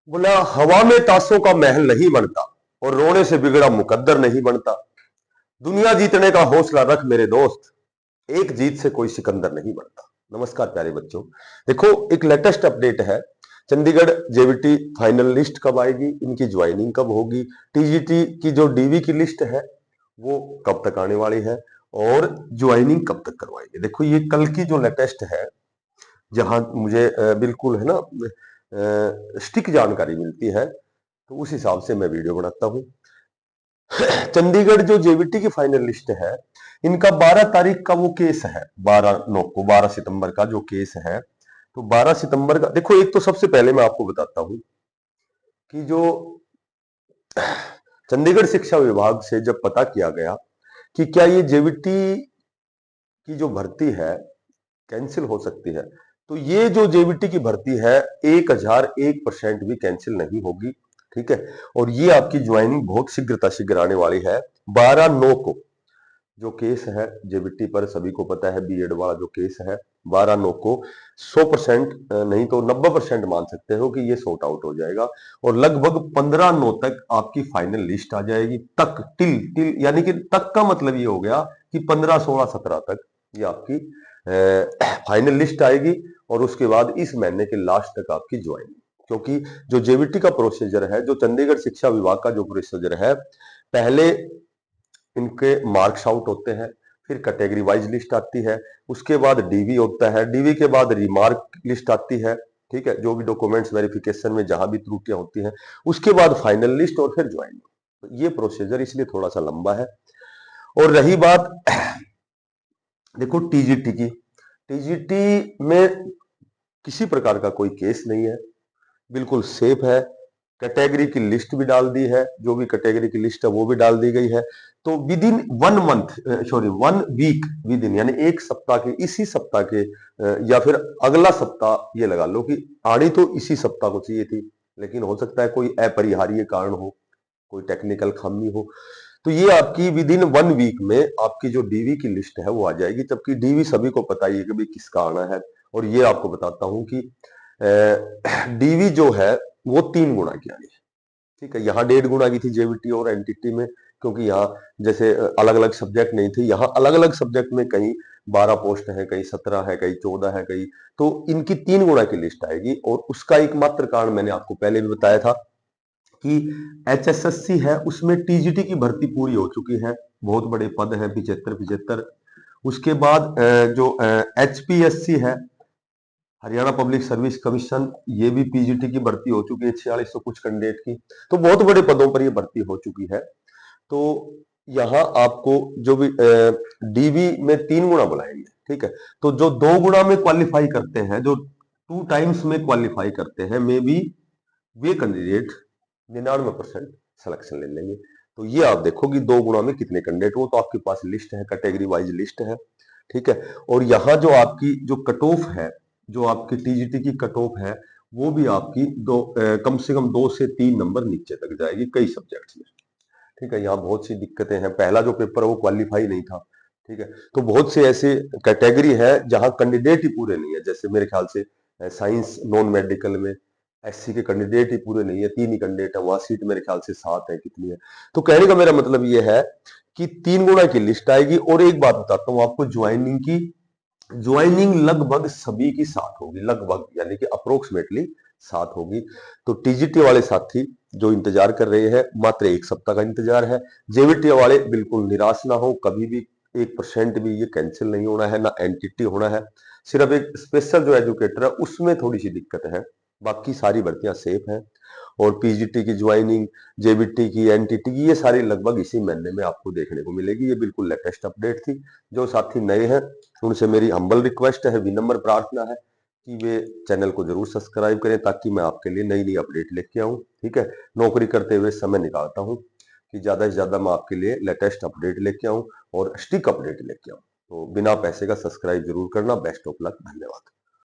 बोला हवा में ताशों का महल नहीं बनता और रोने से बिगड़ा मुकद्दर नहीं बनता। दुनिया जीतने का हौसला रख मेरे दोस्त, एक जीत से कोई सिकंदर नहीं बनता। नमस्कार प्यारे बच्चों, देखो एक लेटेस्ट अपडेट है। चंडीगढ़ जेवीटी फाइनल लिस्ट कब आएगी, इनकी ज्वाइनिंग कब होगी, टीजीटी की जो डीवी की लिस्ट है वो कब तक आने वाली है और ज्वाइनिंग कब तक करवाएंगे। देखो ये कल की जो लेटेस्ट है, जहां मुझे बिल्कुल है ना स्टिक जानकारी मिलती है, तो उस हिसाब से मैं वीडियो बनाता हूं। चंडीगढ़ जो जेवीटी की फाइनल लिस्ट है, इनका 12 तारीख का वो केस है, 12 सितंबर का जो केस है। तो 12 सितंबर का देखो, एक तो सबसे पहले मैं आपको बताता हूं कि जो चंडीगढ़ शिक्षा विभाग से जब पता किया गया कि क्या ये जेवीटी की जो भर्ती है कैंसिल हो सकती है, तो ये जो जेवीटी की भर्ती है 1001% भी कैंसिल नहीं होगी। ठीक है, और ये आपकी ज्वाइनिंग बहुत शीघ्र आने वाली है 12/9 को। जो केस है जेवीटी पर सभी को पता है, बीएड वाला जो केस है 12/9 को 100% नहीं तो 90% मान सकते हो कि ये सॉर्ट आउट हो जाएगा और लगभग 15/9 तक आपकी फाइनल लिस्ट आ जाएगी। तक टिल टिल यानी कि तक का मतलब ये हो गया कि 15, 16, 17 तक ये आपकी फाइनल लिस्ट आएगी और उसके बाद इस महीने के लास्ट तक आपकी ज्वाइनिंग। क्योंकि जो जेवीटी का प्रोसीजर है, जो चंडीगढ़ शिक्षा विभाग का जो प्रोसीजर है, पहले इनके मार्क्स आउट होते हैं, फिर कैटेगरी वाइज लिस्ट आती है, उसके बाद डीवी होता है, डीवी के बाद रिमार्क लिस्ट आती है। ठीक है, जो भी डॉक्यूमेंट्स वेरिफिकेशन में जहां भी त्रुटियां होती हैं, उसके बाद फाइनल लिस्ट और फिर ज्वाइनिंग। तो ये प्रोसीजर इसलिए थोड़ा सा लंबा है। और रही बात देखो टीजीटी की, टीजीटी में किसी प्रकार का कोई केस नहीं है, बिल्कुल सेफ है। कैटेगरी की लिस्ट भी डाल दी है, जो भी कैटेगरी की लिस्ट है वो भी डाल दी गई है। तो within 1 week, within यानी एक सप्ताह के, इसी सप्ताह के या फिर अगला सप्ताह, ये लगा लो कि आनी तो इसी सप्ताह को चाहिए थी, लेकिन हो सकता है कोई अपरिहार्य कारण हो, कोई टेक्निकल खामी हो, तो ये आपकी विद इन 1 वीक में आपकी जो डीवी की लिस्ट है वो आ जाएगी। जबकि डीवी सभी को पता ही है कि भाई किसका आना है। और ये आपको बताता हूं कि डीवी जो है वो 3 गुना की आई है। ठीक है, यहाँ 1.5 गुना की थी जेवीटी और एनटीटी में, क्योंकि यहाँ जैसे अलग अलग सब्जेक्ट नहीं थे, यहाँ अलग अलग सब्जेक्ट में कहीं 12 पोस्ट है, कहीं 17 है, कहीं 14 है, कहीं, तो इनकी 3 गुना की लिस्ट आएगी। और उसका एकमात्र कारण मैंने आपको पहले भी बताया था कि एचएसएससी है, उसमें टीजीटी की भर्ती पूरी हो चुकी है, बहुत बड़े पद हैं 75-75। उसके बाद जो एचपीएससी है, हरियाणा पब्लिक सर्विस कमीशन, ये भी पीजीटी की भर्ती हो चुकी है 4600 कुछ कैंडिडेट की। तो बहुत बड़े पदों पर ये भर्ती हो चुकी है। तो यहाँ आपको जो भी डीवी में 3 गुना बुलाएंगे। ठीक है, तो जो 2 गुना में क्वालिफाई करते हैं, जो 2 टाइम्स में क्वालिफाई करते हैं, may be way candidate 99% selection ले लेंगे। तो ये आप देखो कि 2 गुना में कितने कैंडिडेट, वो तो आपके पास लिस्ट है, कैटेगरी वाइज लिस्ट है। ठीक है, और यहाँ जो आपकी जो कट ऑफ है, जो आपकी टीजीटी की कट ऑफ है, वो भी आपकी कम से कम 2 से 3 नंबर नीचे तक जाएगी कई सब्जेक्ट्स में। ठीक है, यहाँ बहुत सी दिक्कतें हैं, पहला जो पेपर है वो क्वालिफाई नहीं था। ठीक है, तो बहुत से ऐसे कैटेगरी है जहां कैंडिडेट ही पूरे नहीं है, जैसे मेरे ख्याल से साइंस नॉन मेडिकल में एससी के कैंडिडेट ही पूरे नहीं है, 3 ही कैंडिडेट है, वहां सीट मेरे ख्याल से 7 है, कितनी है। तो कहने का मेरा मतलब ये है कि 3 गुना की लिस्ट आएगी। और एक बात बताता हूँ आपको, ज्वाइनिंग की, ज्वाइनिंग लगभग सभी की 7 होगी, लगभग यानी कि अप्रोक्सीमेटली 7 होगी। तो टीजीटी वाले साथी जो इंतजार कर रहे हैं, मात्र एक सप्ताह का इंतजार है। जेवीटी वाले बिल्कुल निराश ना हो, कभी भी 1% भी ये कैंसिल नहीं होना है, ना एनटीटी होना है। सिर्फ एक स्पेशल जो एजुकेटर है उसमें थोड़ी सी दिक्कत है, बाकी सारी भर्तियां सेफ हैं। और पीजीटी की ज्वाइनिंग, जेबीटी की, एनटीटी की, ये सारी लगभग इसी महीने में आपको देखने को मिलेगी। ये बिल्कुल लेटेस्ट अपडेट थी। जो साथी नए हैं उनसे मेरी हम्बल रिक्वेस्ट है, विनम्र प्रार्थना है कि वे चैनल को जरूर सब्सक्राइब करें, ताकि मैं आपके लिए नई नई अपडेट लेके आऊं। ठीक है, नौकरी करते हुए समय निकालता हूं कि ज्यादा से ज्यादा मैं आपके लिए लेटेस्ट अपडेट लेके आऊं और स्टिक अपडेट लेके आऊं। तो बिना पैसे का सब्सक्राइब जरूर करना। बेस्ट ऑफ लक, धन्यवाद।